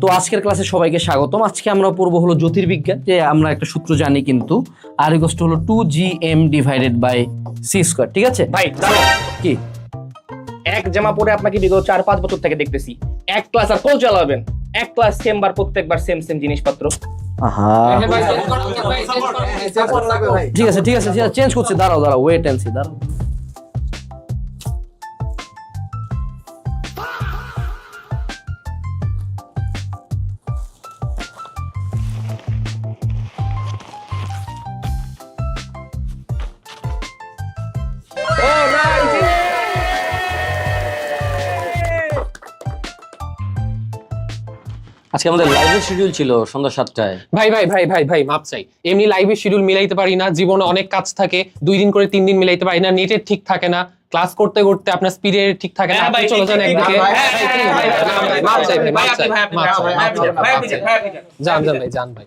তো আজকের ক্লাসে সবাইকে স্বাগতম। আজকে আমরা পড়বো হলো জ্যোতির্বিজ্ঞান, যে আমরা একটা সূত্র জানি কিন্তু আর ইকুয়াল টু হলো 2gm divided by C square. ঠিক আছে ভাই দাঁড়াও, কি এক জামা পরে আপনাকে বিগত 4-5 বছর থেকে দেখতেছি, এক ক্লাস আর কোল চালাবেন, এক ক্লাস সেম বার, প্রত্যেকবার সেম সেম জিনিসপত্র। আহা ঠিক আছে ঠিক আছে চেঞ্জ করছি, দাঁড়াও ওয়েট এন্ড সি, দাঁড়াও। আজকে আমাদের লাইভের শিডিউল ছিল সন্ধ্যা 7টায়। ভাই মাপ চাই। এমনি লাইভের শিডিউল মিলাইতে পারি না, জীবনে অনেক কাজ থাকে, 2 দিন করে 3 দিন মিলাইতে পারি না, নেটের ঠিক থাকে না, ক্লাস করতে করতে আপনার স্পিডের ঠিক থাকে না, আপনি চলে যান একদিকে। মাপ চাই ভাই, মাপ চাই, যান ভাই।